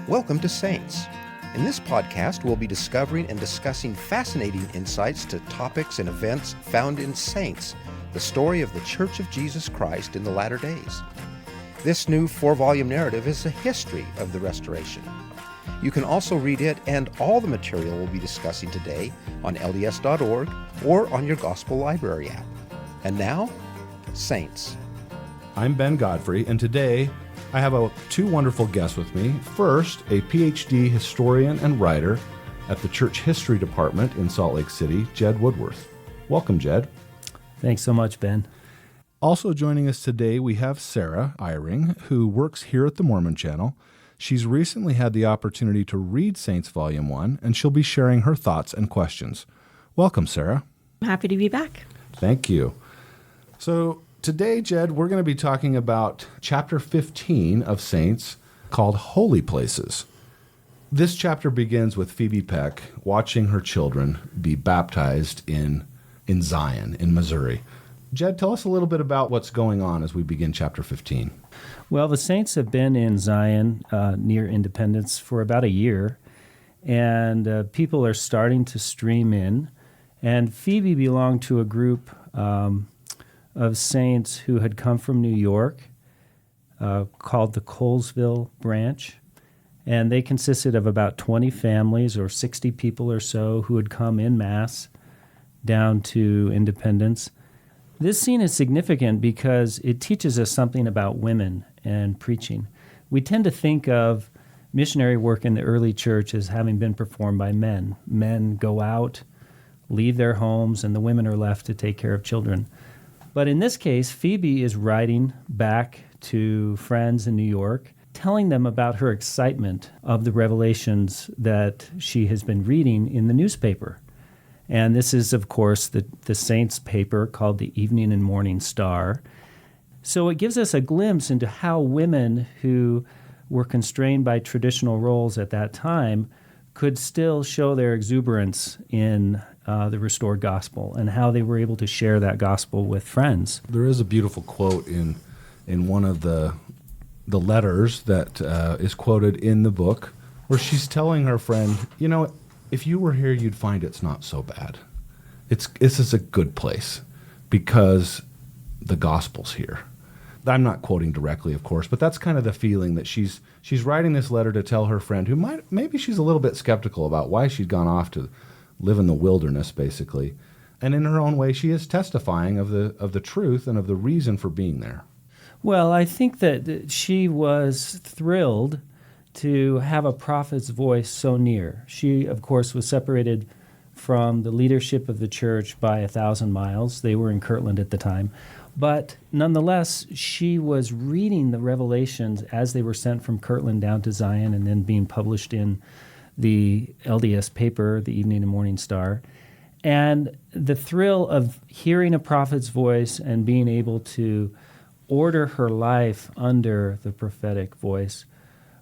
Welcome to Saints. In this podcast, we'll be discovering and discussing fascinating insights to topics and events found in Saints, the story of the Church of Jesus Christ in the latter days. This new 4-volume narrative is a history of the Restoration. You can also read it and all the material we'll be discussing today on LDS.org or on your Gospel Library app. And now, Saints. I'm Ben Godfrey, and today I have two wonderful guests with me. First, a PhD historian and writer at the Church History Department in Salt Lake City, Jed Woodworth. Welcome, Jed. Thanks so much, Ben. Also joining us today, we have Sarah Eyring, who works here at the Mormon Channel. She's recently had the opportunity to read Saints Volume 1, and she'll be sharing her thoughts and questions. Welcome, Sarah. I'm happy to be back. Thank you. So today, Jed, we're going to be talking about Chapter 15 of Saints called Holy Places. This chapter begins with Phoebe Peck watching her children be baptized in Zion, in Missouri. Jed, tell us a little bit about what's going on as we begin Chapter 15. Well, the Saints have been in Zion near Independence for about a year, and people are starting to stream in. And Phoebe belonged to a group of saints who had come from New York called the Colesville Branch. And they consisted of about 20 families or 60 people or so who had come en masse down to Independence. This scene is significant because it teaches us something about women and preaching. We tend to think of missionary work in the early church as having been performed by men. Men go out, leave their homes, and the women are left to take care of children. But in this case, Phoebe is writing back to friends in New York, telling them about her excitement of the revelations that she has been reading in the newspaper. And this is, of course, the Saints paper called the Evening and Morning Star. So it gives us a glimpse into how women who were constrained by traditional roles at that time could still show their exuberance in the restored gospel and how they were able to share that gospel with friends. There is a beautiful quote in one of the letters that is quoted in the book where she's telling her friend, you know, if you were here, you'd find it's not so bad. This is a good place because the gospel's here. I'm not quoting directly, of course, but that's kind of the feeling that she's writing this letter to tell her friend who maybe she's a little bit skeptical about why she'd gone off to live in the wilderness, basically. And in her own way, she is testifying of the truth and of the reason for being there. Well, I think that she was thrilled to have a prophet's voice so near. She, of course, was separated from the leadership of the church by 1,000 miles. They were in Kirtland at the time. But nonetheless, she was reading the revelations as they were sent from Kirtland down to Zion and then being published in the LDS paper, the Evening and Morning Star. And the thrill of hearing a prophet's voice and being able to order her life under the prophetic voice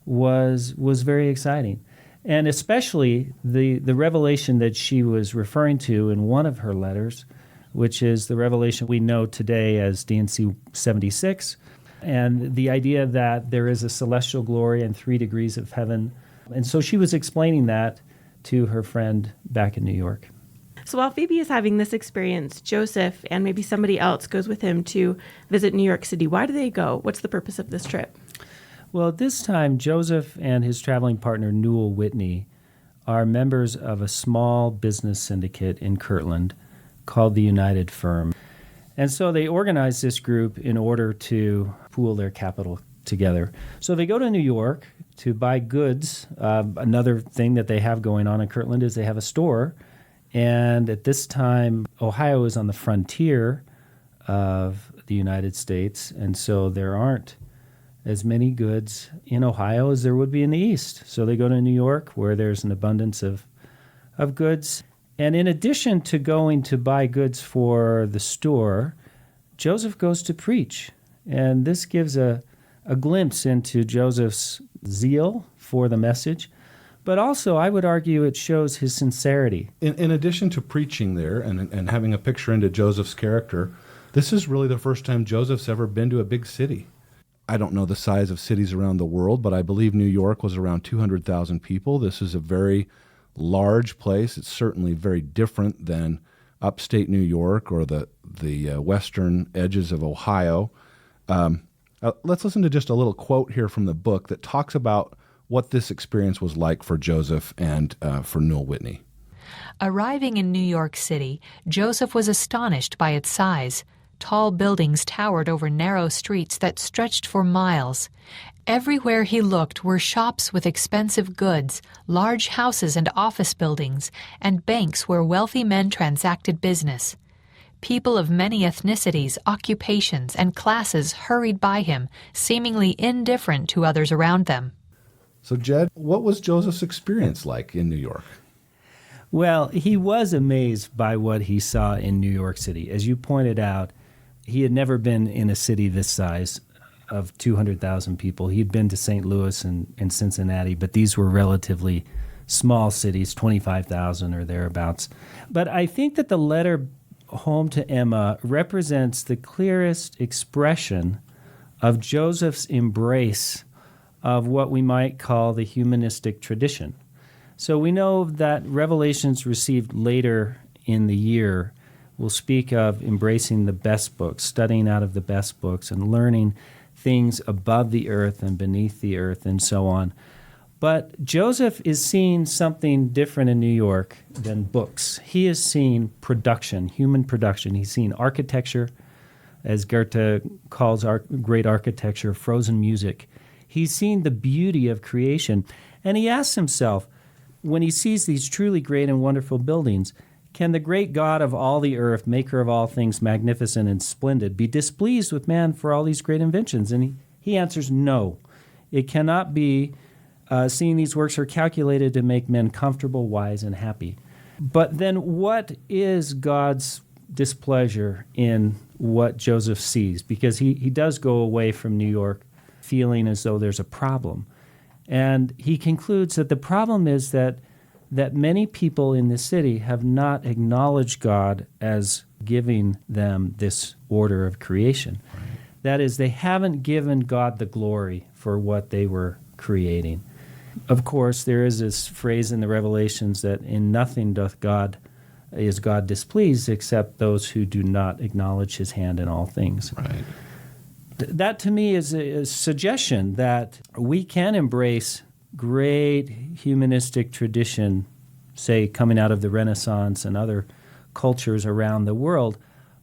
was very exciting. And especially the revelation that she was referring to in one of her letters, which is the revelation we know today as D&C 76, and the idea that there is a celestial glory and 3 degrees of heaven. And so she was explaining that to her friend back in New York. So while Phoebe is having this experience, Joseph and maybe somebody else goes with him to visit New York City. Why do they go? What's the purpose of this trip? Well, at this time, Joseph and his traveling partner, Newell Whitney, are members of a small business syndicate in Kirtland called the United Firm. And so they organize this group in order to pool their capital together. So they go to New York to buy goods. Another thing that they have going on in Kirtland is they have a store. And at this time, Ohio is on the frontier of the United States. And so there aren't as many goods in Ohio as there would be in the East. So they go to New York, where there's an abundance of goods. And in addition to going to buy goods for the store, Joseph goes to preach. And this gives a glimpse into Joseph's zeal for the message. But also, I would argue it shows his sincerity. In addition to preaching there and having a picture into Joseph's character, this is really the first time Joseph's ever been to a big city. I don't know the size of cities around the world, but I believe New York was around 200,000 people. This is a very large place. It's certainly very different than upstate New York or the western edges of Ohio. Let's listen to just a little quote here from the book that talks about what this experience was like for Joseph and for Newell Whitney. Arriving in New York City, Joseph was astonished by its size. Tall buildings towered over narrow streets that stretched for miles. Everywhere he looked were shops with expensive goods, large houses and office buildings, and banks where wealthy men transacted business. People of many ethnicities, occupations, and classes hurried by him, seemingly indifferent to others around them. So, Jed, what was Joseph's experience like in New York? Well, he was amazed by what he saw in New York City. As you pointed out, he had never been in a city this size of 200,000 people. He'd been to St. Louis and Cincinnati, but these were relatively small cities, 25,000 or thereabouts. But I think that the letter home to Emma represents the clearest expression of Joseph's embrace of what we might call the humanistic tradition. So we know that revelations received later in the year will speak of embracing the best books, studying out of the best books, and learning things above the earth and beneath the earth and so on. But Joseph is seeing something different in New York than books. He is seeing production, human production. He's seeing architecture, as Goethe calls great architecture, frozen music. He's seeing the beauty of creation. And he asks himself, when he sees these truly great and wonderful buildings, can the great God of all the earth, maker of all things magnificent and splendid, be displeased with man for all these great inventions? And he answers no. It cannot be, seeing these works are calculated to make men comfortable, wise, and happy. But then what is God's displeasure in what Joseph sees? Because he does go away from New York feeling as though there's a problem. And he concludes that the problem is that many people in the city have not acknowledged God as giving them this order of creation. Right. That is, they haven't given God the glory for what they were creating. Of course, there is this phrase in the Revelations that in nothing is God displeased except those who do not acknowledge his hand in all things. Right. That to me is a suggestion that we can embrace great humanistic tradition, say coming out of the Renaissance and other cultures around the world,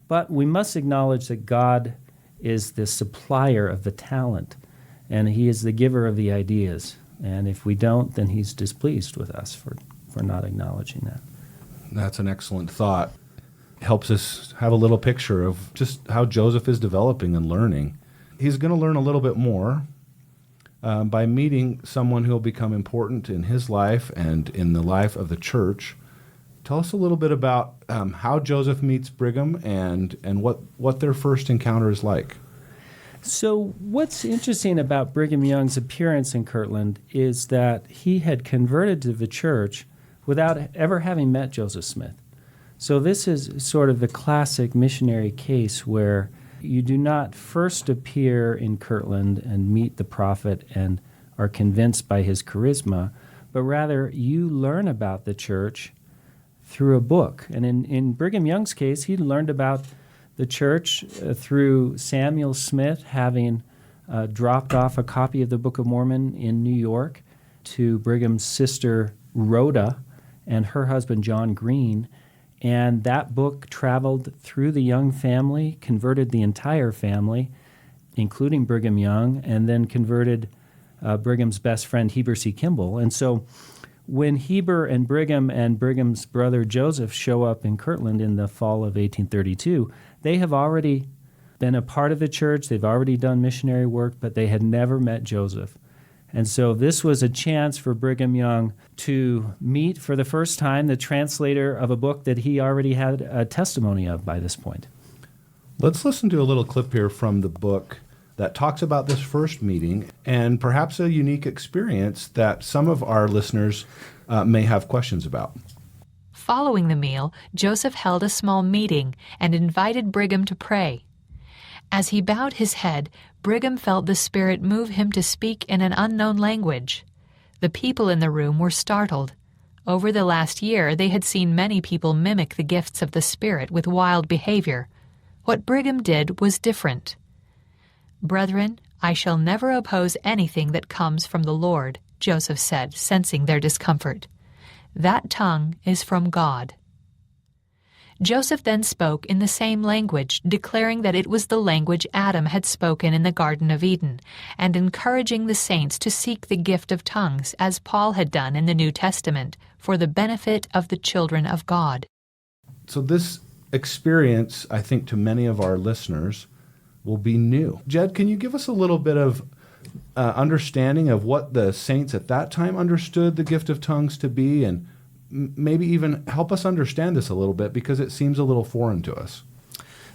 but we must acknowledge that God is the supplier of the talent, and he is the giver of the ideas. And if we don't, then he's displeased with us for not acknowledging that. That's an excellent thought. Helps us have a little picture of just how Joseph is developing and learning. He's going to learn a little bit more by meeting someone who will become important in his life and in the life of the church. Tell us a little bit about how Joseph meets Brigham and what their first encounter is like. So what's interesting about Brigham Young's appearance in Kirtland is that he had converted to the church without ever having met Joseph Smith. So this is sort of the classic missionary case where you do not first appear in Kirtland and meet the prophet and are convinced by his charisma, but rather you learn about the church through a book. And in Brigham Young's case, he learned about the church through Samuel Smith having dropped off a copy of the Book of Mormon in New York to Brigham's sister Rhoda and her husband John Green. And that book traveled through the Young family, converted the entire family, including Brigham Young, and then converted Brigham's best friend, Heber C. Kimball. And so when Heber and Brigham's brother Joseph show up in Kirtland in the fall of 1832, they have already been a part of the church, they've already done missionary work, but they had never met Joseph. And so this was a chance for Brigham Young to meet for the first time the translator of a book that he already had a testimony of by this point. Let's listen to a little clip here from the book that talks about this first meeting and perhaps a unique experience that some of our listeners may have questions about. Following the meal, Joseph held a small meeting and invited Brigham to pray. As he bowed his head, Brigham felt the Spirit move him to speak in an unknown language. The people in the room were startled. Over the last year, they had seen many people mimic the gifts of the Spirit with wild behavior. What Brigham did was different. "Brethren, I shall never oppose anything that comes from the Lord," Joseph said, sensing their discomfort. "That tongue is from God." Joseph then spoke in the same language, declaring that it was the language Adam had spoken in the Garden of Eden, and encouraging the saints to seek the gift of tongues, as Paul had done in the New Testament, for the benefit of the children of God. So this experience, I think, to many of our listeners will be new. Jed, can you give us a little bit of understanding of what the saints at that time understood the gift of tongues to be, and maybe even help us understand this a little bit, because it seems a little foreign to us?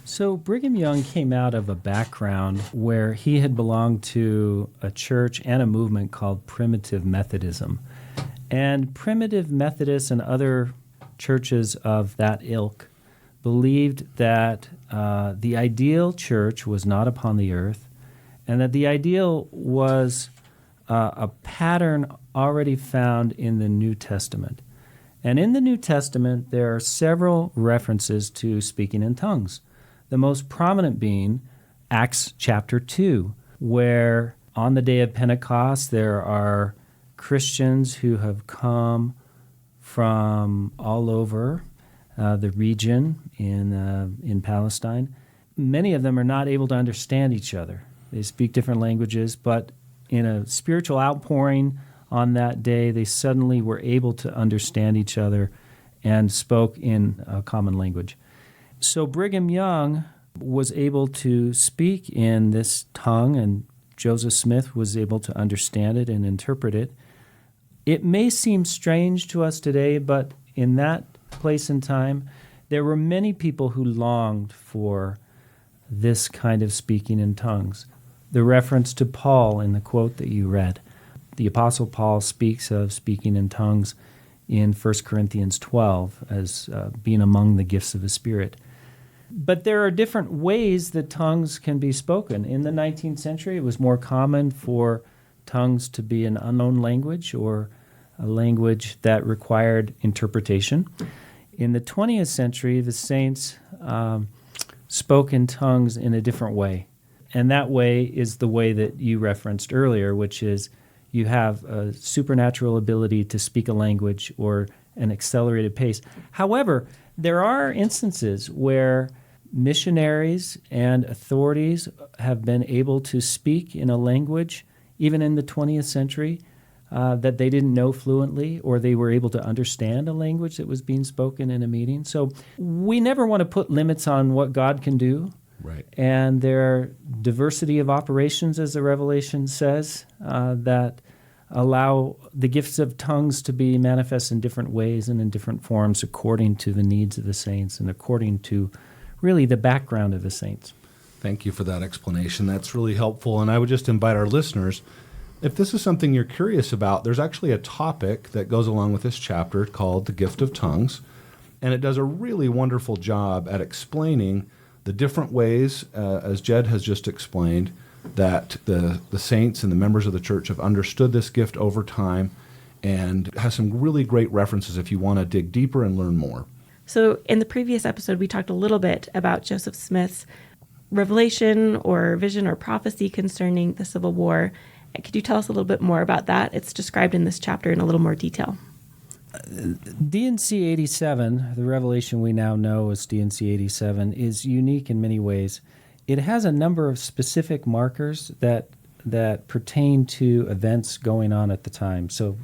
So Brigham Young came out of a background where he had belonged to a church and a movement called Primitive Methodism. And Primitive Methodists and other churches of that ilk believed that the ideal church was not upon the earth, and that the ideal was a pattern already found in the New Testament. And in the New Testament, there are several references to speaking in tongues, the most prominent being Acts chapter 2, where on the day of Pentecost there are Christians who have come from all over the region in Palestine. Many of them are not able to understand each other. They speak different languages, but in a spiritual outpouring on that day, they suddenly were able to understand each other and spoke in a common language. So Brigham Young was able to speak in this tongue, and Joseph Smith was able to understand it and interpret it. It may seem strange to us today, but in that place and time, there were many people who longed for this kind of speaking in tongues. The reference to Paul in the quote that you read. The Apostle Paul speaks of speaking in tongues in 1 Corinthians 12 as being among the gifts of the Spirit. But there are different ways that tongues can be spoken. In the 19th century, it was more common for tongues to be an unknown language or a language that required interpretation. In the 20th century, the saints spoke in tongues in a different way. And that way is the way that you referenced earlier, which is you have a supernatural ability to speak a language or an accelerated pace. However, there are instances where missionaries and authorities have been able to speak in a language, even in the 20th century, that they didn't know fluently, or they were able to understand a language that was being spoken in a meeting. So we never want to put limits on what God can do. Right. And there are diversity of operations, as the Revelation says, that allow the gifts of tongues to be manifest in different ways and in different forms according to the needs of the saints and according to really the background of the saints. Thank you for that explanation. That's really helpful. And I would just invite our listeners, if this is something you're curious about, there's actually a topic that goes along with this chapter called The Gift of Tongues. And it does a really wonderful job at explaining the different ways, as Jed has just explained, that the saints and the members of the church have understood this gift over time, and has some really great references if you want to dig deeper and learn more. So in the previous episode, we talked a little bit about Joseph Smith's revelation or vision or prophecy concerning the Civil War. Could you tell us a little bit more about that? It's described in this chapter in a little more detail. D&C 87, the revelation we now know as D&C 87, is unique in many ways. It has a number of specific markers that pertain to events going on at the time. So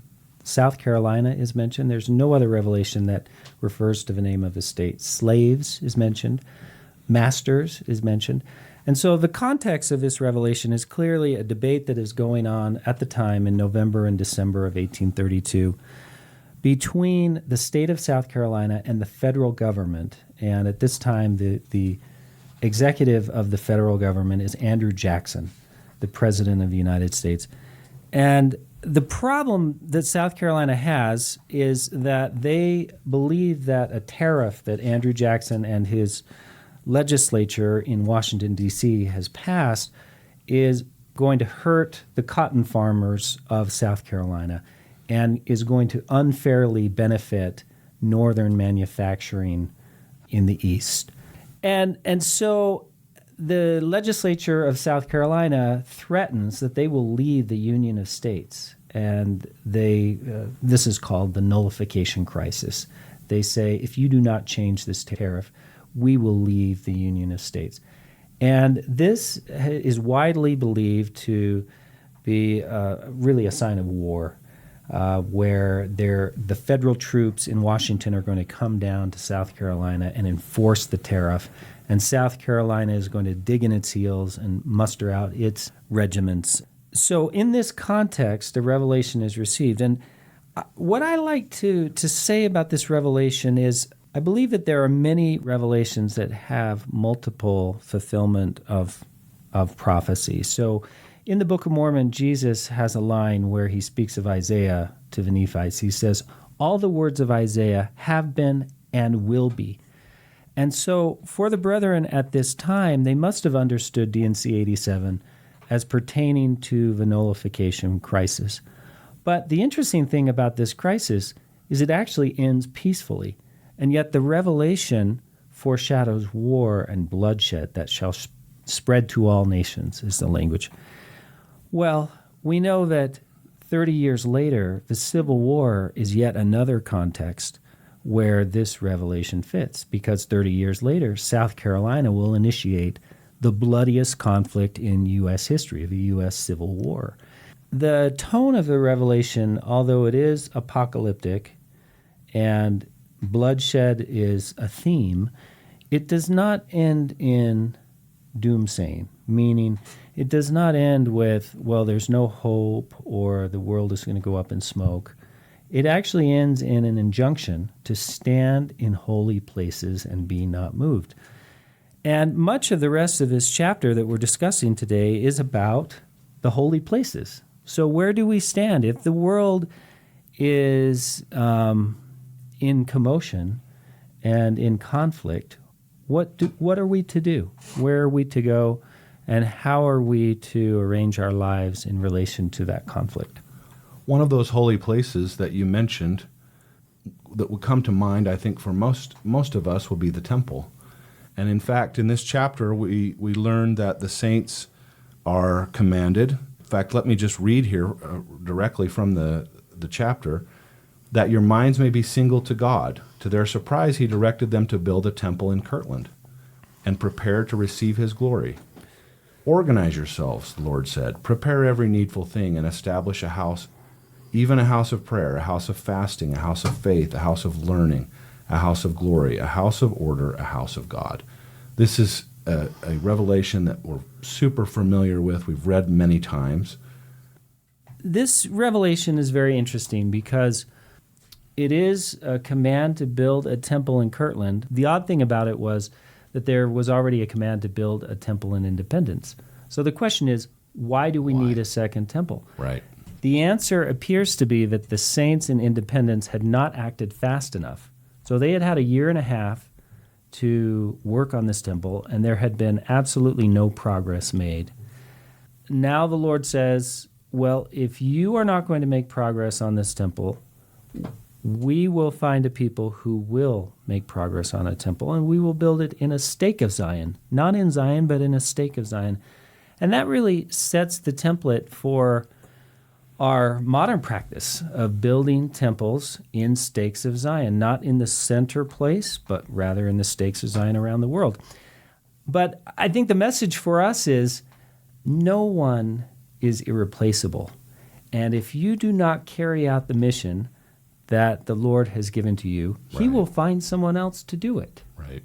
South Carolina is mentioned. There's no other revelation that refers to the name of a state. Slaves is mentioned. Masters is mentioned. And so the context of this revelation is clearly a debate that is going on at the time in November and December of 1832 between the state of South Carolina and the federal government. And at this time, the executive of the federal government is Andrew Jackson, the president of the United States. And the problem that South Carolina has is that they believe that a tariff that Andrew Jackson and his legislature in Washington, D.C. has passed is going to hurt the cotton farmers of South Carolina and is going to unfairly benefit northern manufacturing in the East. And so the legislature of South Carolina threatens that they will leave the Union of States, and this is called the nullification crisis. They say, if you do not change this tariff, we will leave the Union of States. And this is widely believed to be really a sign of war, where the federal troops in Washington are going to come down to South Carolina and enforce the tariff, and South Carolina is going to dig in its heels and muster out its regiments. So in this context, a revelation is received. And what I like to say about this revelation is I believe that there are many revelations that have multiple fulfillment of prophecy. So in the Book of Mormon, Jesus has a line where he speaks of Isaiah to the Nephites. He says, all the words of Isaiah have been and will be. And so for the brethren at this time, they must have understood D&C 87 as pertaining to the nullification crisis. But the interesting thing about this crisis is it actually ends peacefully. And yet the revelation foreshadows war and bloodshed that shall spread to all nations, is the language. Well, we know that 30 years later, the Civil War is yet another context where this revelation fits, because 30 years later, South Carolina will initiate the bloodiest conflict in U.S. history, the U.S. Civil War. The tone of the revelation, although it is apocalyptic and bloodshed is a theme, it does not end in doomsaying, meaning it does not end with, well, there's no hope or the world is going to go up in smoke. It actually ends in an injunction to stand in holy places and be not moved. And much of the rest of this chapter that we're discussing today is about the holy places. So where do we stand? If the world is in commotion and in conflict, what are we to do? Where are we to go? And how are we to arrange our lives in relation to that conflict? One of those holy places that you mentioned that would come to mind, I think, for most of us will be the temple. And in fact, in this chapter, we learn that the saints are commanded. In fact, let me just read here directly from the chapter, that your minds may be single to God. To their surprise, he directed them to build a temple in Kirtland and prepare to receive his glory. Organize yourselves, the Lord said. Prepare every needful thing and establish a house, even a house of prayer, a house of fasting, a house of faith, a house of learning, a house of glory, a house of order, a house of God. This is a revelation that we're super familiar with. We've read many times. This revelation is very interesting because it is a command to build a temple in Kirtland. The odd thing about it was that there was already a command to build a temple in Independence. So the question is, why do we need a second temple? Right. The answer appears to be that the saints in Independence had not acted fast enough. So they had a year and a half to work on this temple, and there had been absolutely no progress made. Now the Lord says, well, if you are not going to make progress on this temple, we will find a people who will make progress on a temple, and we will build it in a stake of Zion. Not in Zion, but in a stake of Zion. And that really sets the template for our modern practice of building temples in stakes of Zion, not in the center place, but rather in the stakes of Zion around the world. But I think the message for us is no one is irreplaceable. And if you do not carry out the mission that the Lord has given to you, He will find someone else to do it. Right.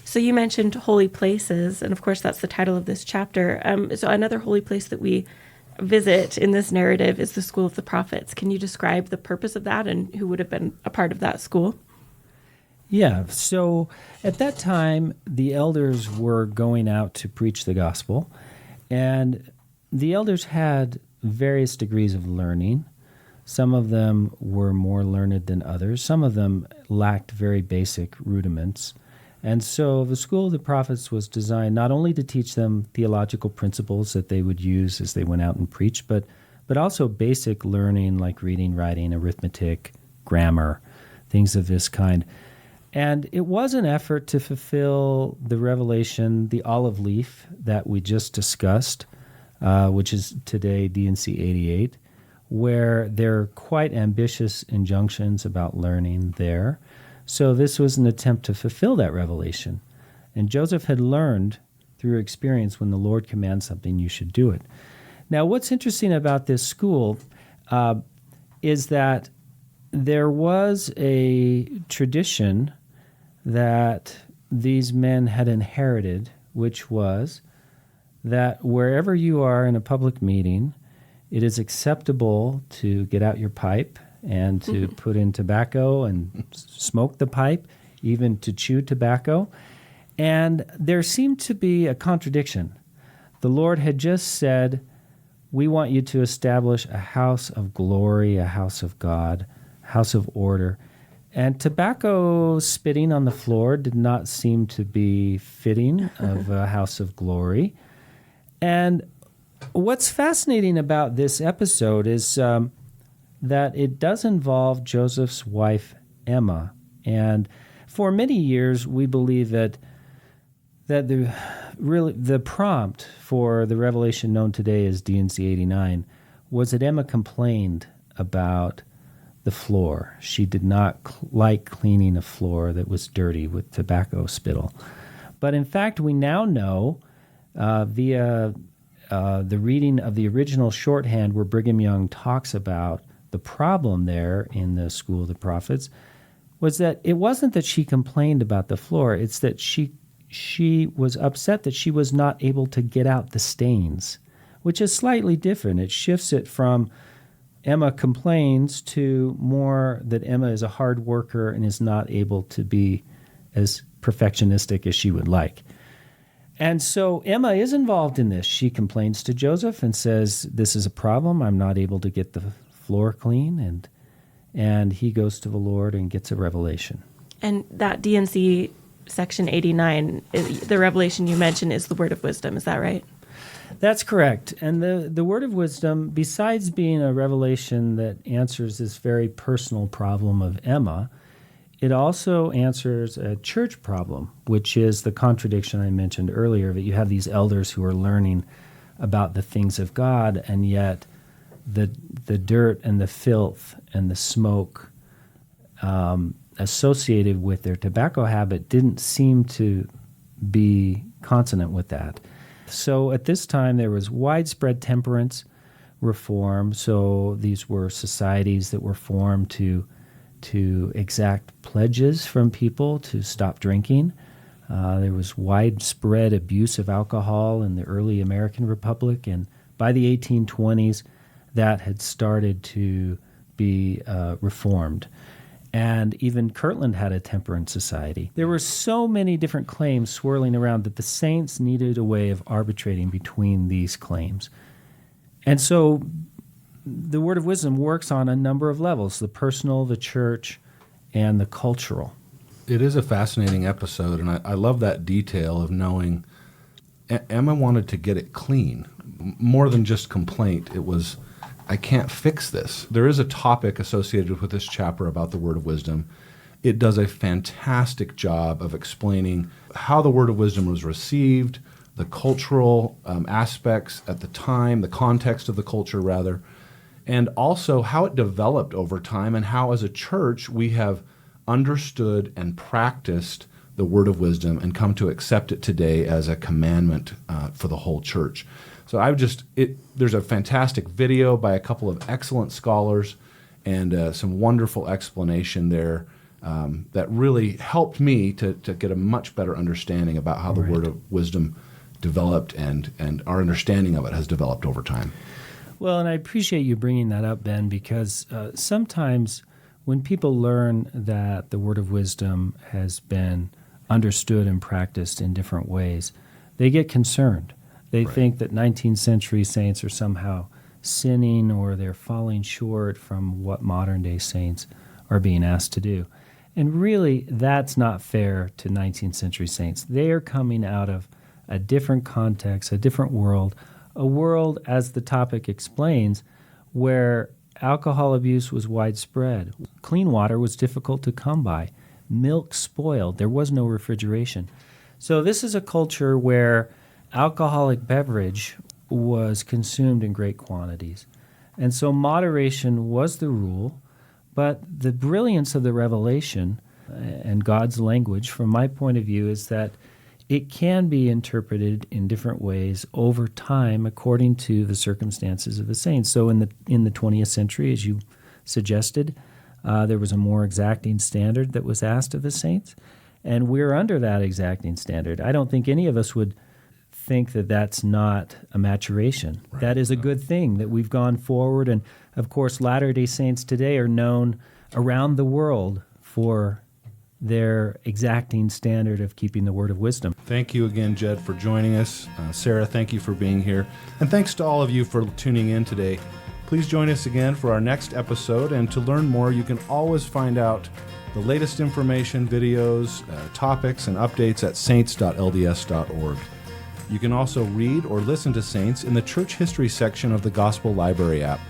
So you mentioned holy places, and of course that's the title of this chapter. So another holy place that we visit in this narrative is the School of the Prophets. Can you describe the purpose of that and who would have been a part of that school? Yeah, so at that time, the elders were going out to preach the gospel, and the elders had various degrees of learning. Some of them were more learned than others. Some of them lacked very basic rudiments. And so the School of the Prophets was designed not only to teach them theological principles that they would use as they went out and preached, but also basic learning like reading, writing, arithmetic, grammar, things of this kind. And it was an effort to fulfill the revelation, the olive leaf that we just discussed, which is today D&C 88, where there are quite ambitious injunctions about learning there. So this was an attempt to fulfill that revelation. And Joseph had learned through experience when the Lord commands something, you should do it. Now, what's interesting about this school is that there was a tradition that these men had inherited, which was that wherever you are in a public meeting, it is acceptable to get out your pipe and to put in tobacco and smoke the pipe, even to chew tobacco. And there seemed to be a contradiction. The Lord had just said, we want you to establish a house of glory, a house of God, house of order. And tobacco spitting on the floor did not seem to be fitting of a house of glory. And what's fascinating about this episode is that it does involve Joseph's wife, Emma. And for many years, we believe that the prompt for the revelation known today as D&C 89 was that Emma complained about the floor. She did not like cleaning a floor that was dirty with tobacco spittle. But in fact, we now know via the reading of the original shorthand where Brigham Young talks about the problem there in the School of the Prophets was that it wasn't that she complained about the floor, it's that she was upset that she was not able to get out the stains, which is slightly different. It shifts it from Emma complains to more that Emma is a hard worker and is not able to be as perfectionistic as she would like. And so Emma is involved in this. She complains to Joseph and says, this is a problem. I'm not able to get the floor clean. And he goes to the Lord and gets a revelation. And that D&C section 89, the revelation you mentioned is the word of wisdom. Is that right? That's correct. And the word of wisdom, besides being a revelation that answers this very personal problem of Emma, it also answers a church problem, which is the contradiction I mentioned earlier, that you have these elders who are learning about the things of God, and yet the dirt and the filth and the smoke associated with their tobacco habit didn't seem to be consonant with that. So at this time, there was widespread temperance reform. So these were societies that were formed to exact pledges from people to stop drinking. There was widespread abuse of alcohol in the early American Republic, and by the 1820s, that had started to be reformed. And even Kirtland had a temperance society. There were so many different claims swirling around that the saints needed a way of arbitrating between these claims. And so the word of wisdom works on a number of levels, the personal, the church, and the cultural. It is a fascinating episode, and I love that detail of knowing Emma wanted to get it clean. More than just complaint, it was, I can't fix this. There is a topic associated with this chapter about the word of wisdom. It does a fantastic job of explaining how the word of wisdom was received, the cultural aspects at the time, the context of the culture, rather, and also how it developed over time and how, as a church, we have understood and practiced the word of wisdom and come to accept it today as a commandment for the whole church. So there's a fantastic video by a couple of excellent scholars and some wonderful explanation there that really helped me to get a much better understanding about how the word of wisdom developed and our understanding of it has developed over time. Well, and I appreciate you bringing that up, Ben, because sometimes when people learn that the word of wisdom has been understood and practiced in different ways, they get concerned. They think that 19th century saints are somehow sinning or they're falling short from what modern day saints are being asked to do. And really, that's not fair to 19th century saints. They are coming out of a different context, a different world, a world, as the topic explains, where alcohol abuse was widespread. Clean water was difficult to come by. Milk spoiled. There was no refrigeration. So this is a culture where alcoholic beverage was consumed in great quantities. And so moderation was the rule, but the brilliance of the revelation and God's language, from my point of view, is that it can be interpreted in different ways over time according to the circumstances of the saints. So in the 20th century, as you suggested, there was a more exacting standard that was asked of the saints, and we're under that exacting standard. I don't think any of us would think that that's not a maturation. Right. That is a good thing that we've gone forward, and of course Latter-day Saints today are known around the world for their exacting standard of keeping the word of wisdom. Thank you again, Jed, for joining us. Sarah, thank you for being here. And thanks to all of you for tuning in today. Please join us again for our next episode. And to learn more, you can always find out the latest information, videos, topics, and updates at saints.lds.org. You can also read or listen to Saints in the church history section of the Gospel Library app.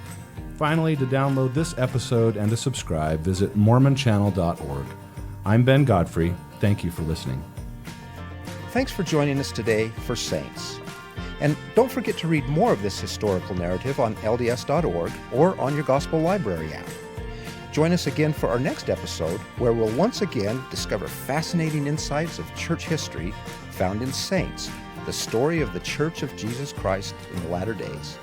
Finally, to download this episode and to subscribe, visit mormonchannel.org. I'm Ben Godfrey. Thank you for listening. Thanks for joining us today for Saints. And don't forget to read more of this historical narrative on LDS.org or on your Gospel Library app. Join us again for our next episode, where we'll once again discover fascinating insights of church history found in Saints, the story of the Church of Jesus Christ in the latter days.